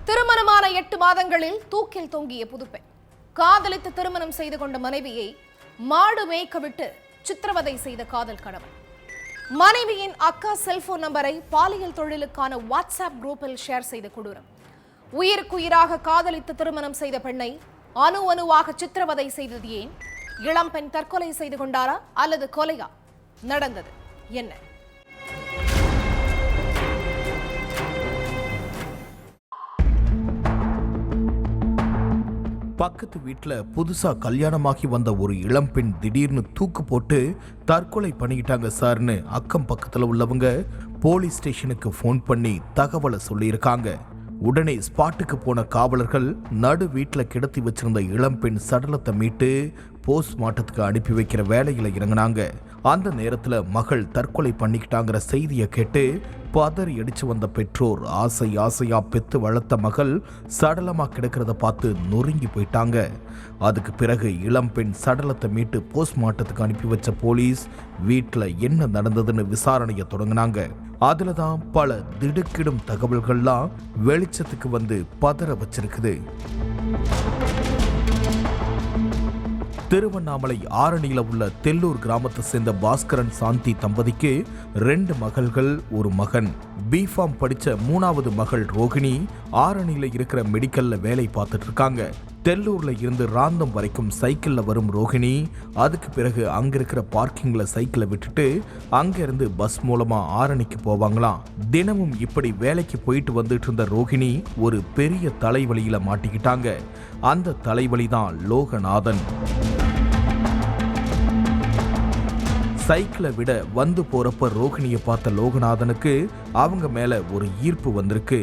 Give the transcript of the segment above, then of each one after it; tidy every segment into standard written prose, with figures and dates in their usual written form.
திருமணமான 8 மாதங்களில் தூக்கில் தொங்கிய புதுப்பெண். காதலித்து திருமணம் செய்து கொண்ட மனைவியை மாடு மேய்க்க விட்டு சித்திரவதை செய்த காதல் கணவன். மனைவியின் அக்கா செல்போன் நம்பரை பாலியல் தொழிலுக்கான வாட்ஸ்அப் குரூப்பில் ஷேர் செய்த கொடூரம். உயிருக்குயிராக காதலித்து திருமணம் செய்த பெண்ணை அணுவாக சித்திரவதை செய்தது ஏன்? இளம்பெண் தற்கொலை செய்து கொண்டாரா அல்லது கொலையா? நடந்தது என்ன? பக்கத்து வீட்டில் புதுசா கல்யாணமாகி வந்த ஒரு இளம்பெண் திடீர்னு தூக்கு போட்டு தற்கொலை பண்ணிக்கிட்டாங்க சார்னு அக்கம் பக்கத்தில் உள்ளவங்க போலீஸ் ஸ்டேஷனுக்கு ஃபோன் பண்ணி தகவலை சொல்லியிருக்காங்க. உடனே ஸ்பாட்டுக்கு போன காவலர்கள் நடு வீட்டில் கிடத்தி வச்சிருந்த இளம்பெண் சடலத்தை மீட்டு போஸ்ட்மார்ட்டத்துக்கு அனுப்பி வைக்கிற வேலையில இறங்கினாங்க. அந்த நேரத்தில் மகள் தற்கொலை பண்ணிக்கிட்டாங்கிற செய்தியை கேட்டு பதறி அடிச்சு வந்த பெற்றோர் ஆசையா பெத்து வளர்த்த மகள் சடலமா கிடக்கிறத பார்த்து நொறுங்கி போயிட்டாங்க. அதுக்கு பிறகு இளம்பெண் சடலத்தை மீட்டு போஸ்ட்மார்ட்டத்துக்கு அனுப்பி வச்ச போலீஸ் வீட்டில் என்ன நடந்ததுன்னு விசாரணையை தொடங்கினாங்க. அதுல தான் பல திடுக்கிடும் தகவல்கள்லாம் வெளிச்சத்துக்கு வந்து பதற வச்சிருக்குது. திருவண்ணாமலை ஆரணியில உள்ள தெல்லூர் கிராமத்தை சேர்ந்த பாஸ்கரன் சாந்தி தம்பதிக்கு 2 மகள்கள், ஒரு மகன். பிஃபார்ம் படிச்ச 3வது மகள் ரோகிணி ஆரணியில இருக்கிற மெடிக்கல்ல வேலை பார்த்துட்டு இருக்காங்க. தெல்லூர்ல இருந்து ராந்தம் வரைக்கும் சைக்கிள்ல வரும் ரோகிணி அதுக்கு பிறகு அங்க இருக்கிற பார்க்கிங்ல சைக்கிளை விட்டுட்டு அங்க இருந்து பஸ் மூலமா ஆரணிக்கு போவாங்களாம். தினமும் இப்படி வேலைக்கு போயிட்டு வந்துட்டு இருந்த ரோகிணி ஒரு பெரிய தலைவலியில மாட்டிக்கிட்டாங்க. அந்த தலைவலி தான் லோகநாதன். சைக்கிளை விட வந்து போறப்ப ரோகிணியை பார்த்த லோகநாதனுக்கு அவங்க மேல ஒரு ஈர்ப்பு வந்திருக்கு.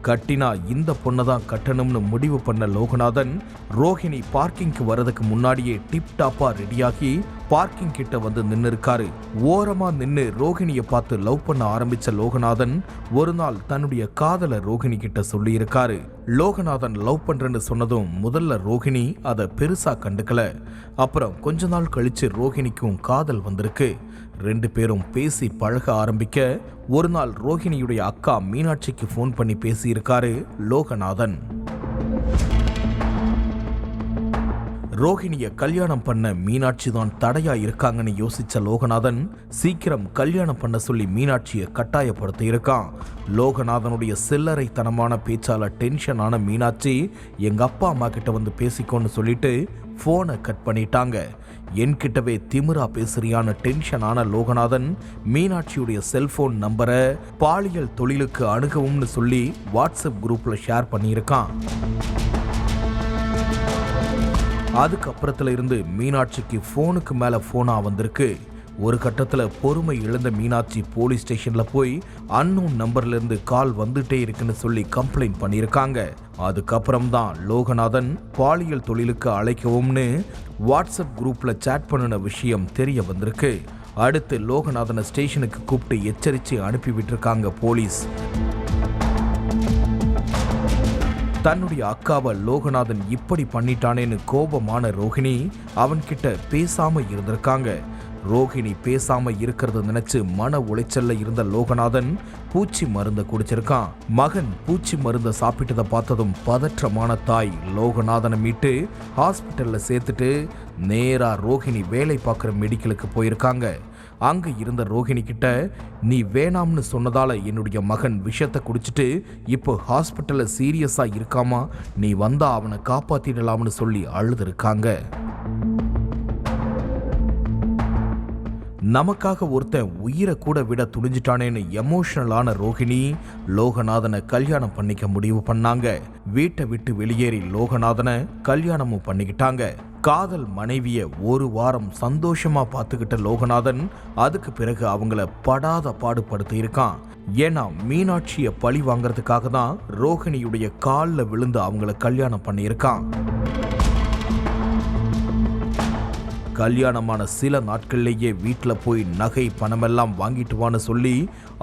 கட்டினா இந்த பொண்ணை தான் கட்டணும்னு முடிவு பண்ண லோகநாதன் ரோஹிணி பார்க்கிங்க்கு வரதுக்கு முன்னாடியே டிப் டாப்பா ரெடியாகி பார்க்கிங் கிட்ட வந்து நின்று இருக்காரு. ஓரமா நின்று ரோஹிணியை பார்த்து லவ் பண்ண ஆரம்பிச்ச லோகநாதன் ஒரு நாள் தன்னுடைய காதலை ரோஹிணி கிட்ட சொல்லி இருக்காரு. லோகநாதன் லவ் பண்றேன்னு சொன்னதும் முதல்ல ரோஹிணி அதை பெருசா கண்டுக்கல. அப்புறம் கொஞ்ச நாள் கழிச்சு ரோஹிணிக்கும் காதல் வந்திருக்கு. 2 பேரும் பேசி பழக ஆரம்பிக்க ஒரு நாள் ரோஹிணியுடைய அக்கா மீனாட்சிக்கு ஃபோன் பண்ணி பேசியிருக்காரு லோகநாதன். ரோஹிணியை கல்யாணம் பண்ண மீனாட்சி தான் தடையா இருக்காங்கன்னு யோசிச்ச லோகநாதன் சீக்கிரம் கல்யாணம் பண்ண சொல்லி மீனாட்சியை கட்டாயப்படுத்தி இருக்கான். லோகநாதனுடைய சில்லறைத்தனமான பேச்சால டென்ஷன் ஆன மீனாட்சி எங்க அப்பா அம்மா கிட்ட வந்து பேசிக்கோன்னு சொல்லிட்டு போனை கட் பண்ணிட்டாங்க. என்கிட்டவே திமிரா பேசுறியான டென்ஷன் ஆன லோகநாதன் மீனாட்சியுடைய செல்போன் நம்பரை பாலியல் தொழிலுக்கு அணுகவும்னு சொல்லி வாட்ஸ்அப் குரூப்ல ஷேர் பண்ணியிருக்கான். அதுக்கப்புறத்துல இருந்து மீனாட்சிக்கு போனுக்கு மேல போனா வந்திருக்கு. ஒரு கட்டத்துல பொறுமை இழந்த மீனாட்சி போலீஸ் ஸ்டேஷன்ல போய் அன்னோன் நம்பர்ல இருந்து கால் வந்துட்டே இருக்குன்னு சொல்லி கம்ப்ளைண்ட் பண்ணியிருக்காங்க. அதுக்கப்புறம் தான் லோகநாதன் பாலியல் தொழிலுக்கு அழைக்கவும்னு வாட்ஸ்அப் குரூப்ல சேட் பண்ணின விஷயம் தெரிய வந்திருக்கு. அடுத்து லோகநாதனை ஸ்டேஷனுக்கு கூப்பிட்டு எச்சரித்து அனுப்பி விட்டுருக்காங்க போலீஸ். தன்னுடைய அக்காவை லோகநாதன் இப்படி பண்ணிட்டானேன்னு கோபமான ரோஹிணி அவன்கிட்ட பேசாம இருந்திருக்காங்க. ரோஹிணி பேசாம இருக்கிறத நினைச்சு மன உளைச்சல்ல இருந்த லோகநாதன் பூச்சி மருந்த குடிச்சிருக்கான். மகன் பூச்சி மருந்த சாப்பிட்டதை பார்த்ததும் பதற்றமான தாய் லோகநாதனை மீட்டு ஹாஸ்பிட்டல்ல சேர்த்துட்டு நேரா ரோஹிணி வேலை பார்க்குற மெடிக்கலுக்கு போயிருக்காங்க. அங்க இருந்த ரோஹிணி கிட்ட நீ வேணாம்னு சொன்னதால என்னுடைய மகன் விஷத்தை குடிச்சிட்டு இப்போ ஹாஸ்பிட்டல்ல சீரியஸா இருக்காமா, நீ வந்தா அவனை காப்பாத்திடலாம்னு சொல்லி அழுதுருக்காங்க. நமக்காக ஒருத்தன் உயிரை கூட விட துணிஞ்சிட்டானேன்னு எமோஷனலான ரோஹிணி லோகநாதனை கல்யாணம் பண்ணிக்க முடிவு பண்ணாங்க. வீட்டை விட்டு வெளியேறி லோகநாதனை கல்யாணமும் பண்ணிக்கிட்டாங்க. காதல் மனைவிய ஒரு வாரம் சந்தோஷமா பார்த்துக்கிட்ட லோகநாதன் அதுக்கு பிறகு அவங்கள படாத பாடுபடுத்தி இருக்கான். ஏன்னா மீனாட்சியை பழி வாங்கறதுக்காக தான் ரோஹிணியுடைய காலில் விழுந்து அவங்கள கல்யாணம் பண்ணியிருக்கான். கல்யாணமான சில நாட்கள்லேயே வீட்டில் போய் நகை பணமெல்லாம் வாங்கிட்டு வான்னு சொல்லி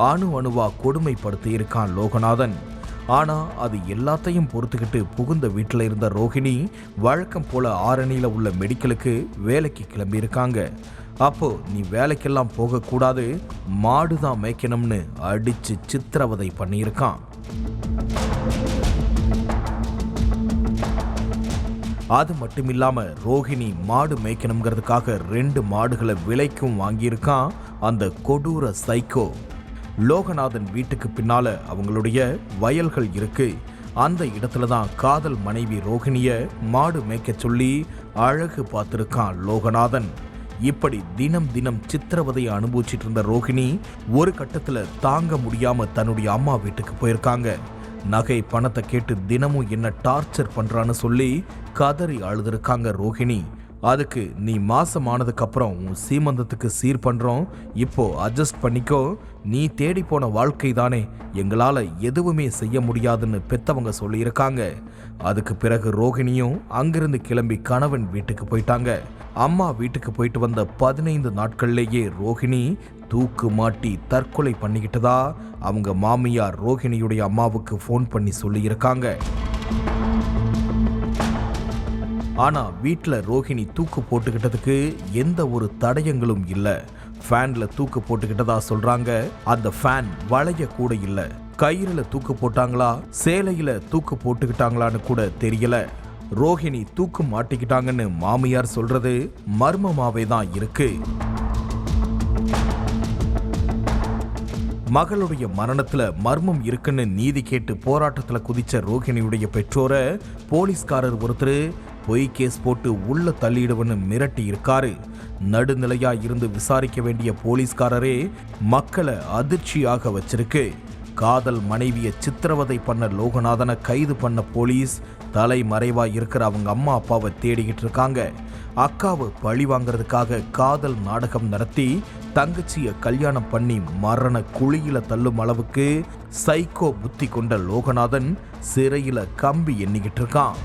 அணுவா கொடுமைப்படுத்தி இருக்கான் லோகநாதன். ஆனா அது எல்லாத்தையும் பொறுத்துக்கிட்டு புகுந்த வீட்டில் இருந்த ரோஹிணி வழக்கம் போல ஆரணியில உள்ள மெடிக்கலுக்கு வேலைக்கு கிளம்பி இருக்காங்க. அப்போ நீ வேலைக்கெல்லாம் போகக்கூடாது, மாடுதான் மேய்க்கணும்னு அடிச்சு சித்திரவதை பண்ணியிருக்கான். அது மட்டுமில்லாம ரோஹிணி மாடு மேய்க்கணுங்கிறதுக்காக 2 மாடுகளை விலைக்கும் வாங்கியிருக்கான் அந்த கொடூர சைக்கோ. லோகநாதன் வீட்டுக்கு பின்னால அவங்களுடைய வயல்கள் இருக்கு. அந்த இடத்துல தான் காதல் மனைவி ரோஹிணிய மாடு மேய்க்க சொல்லி அழகு பார்த்திருக்கான் லோகநாதன். இப்படி தினம் தினம் சித்திரவதையை அனுபவிச்சிட்டு இருந்த ரோஹிணி ஒரு கட்டத்துல தாங்க முடியாம தன்னுடைய அம்மா வீட்டுக்கு போயிருக்காங்க. நகை பணத்தை கேட்டு தினமும் என்ன டார்ச்சர் பண்றான்னு சொல்லி கதறி அழுதுருக்காங்க ரோஹிணி. அதுக்கு நீ மாசமானதுக்கு அப்புறம் உன் சீமந்தத்துக்கு சீர் பண்றோம், இப்போ அட்ஜஸ்ட் பண்ணிக்கோ, நீ தேடி போன வாழ்க்கை தானே, எங்களால எதுவுமே செய்ய முடியாதுன்னு பெத்தவங்க சொல்லியிருக்காங்க. அதுக்கு பிறகு ரோஹிணியும் அங்கிருந்து கிளம்பி கணவன் வீட்டுக்கு போயிட்டாங்க. அம்மா வீட்டுக்கு போயிட்டு வந்த 15 நாட்கள்லேயே ரோஹிணி தூக்கு மாட்டி தற்கொலை பண்ணிக்கிட்டதா அவங்க மாமியார் ரோஹிணியுடைய அம்மாவுக்கு ஃபோன் பண்ணி சொல்லியிருக்காங்க. ஆனா வீட்டுல ரோஹிணி தூக்கு போட்டுக்கிட்டதுக்கு எந்த ஒரு தடயங்களும் இல்ல. ஃபேன்ல தூக்கு போட்டுக்கிட்டதா சொல்றாங்க. அந்த ஃபேன் வளைய கூட இல்ல. கயிறுல தூக்கு போட்டாங்களா சேலையில தூக்கு போட்டுக்கிட்டாங்களான்னு கூட தெரியல. ரோஹிணி தூக்கு மாட்டிக்கிட்டாங்கன்னு மாமியார் சொல்றது மர்மமாவே தான் இருக்கு. மகளுடைய மரணத்துல மர்மம் இருக்குன்னு நீதி கேட்டு போராட்டத்துல குதிச்ச ரோஹிணியுடைய பெற்றோரை போலீஸ்காரர் ஒருத்தர் பொய் கேஸ் போட்டு உள்ள தள்ளிடுவன்னு மிரட்டி இருக்காரு. நடுநிலையா இருந்து விசாரிக்க வேண்டிய போலீஸ்காரரே மக்களை அதிர்ச்சியாக வச்சிருக்கு. காதல் மனைவியை சித்திரவதை பண்ண லோகநாதனை கைது பண்ண போலீஸ் தலைமறைவா இருக்கிற அவங்க அம்மா அப்பாவை தேடிக்கிட்டு இருக்காங்க. அக்காவை பழி வாங்கிறதுக்காக காதல் நாடகம் நடத்தி தங்கச்சிய கல்யாணம் பண்ணி மரண குழியில தள்ளும் அளவுக்கு சைக்கோ புத்தி கொண்ட லோகநாதன் சிறையில கம்பி எண்ணிக்கிட்டு இருக்கான்.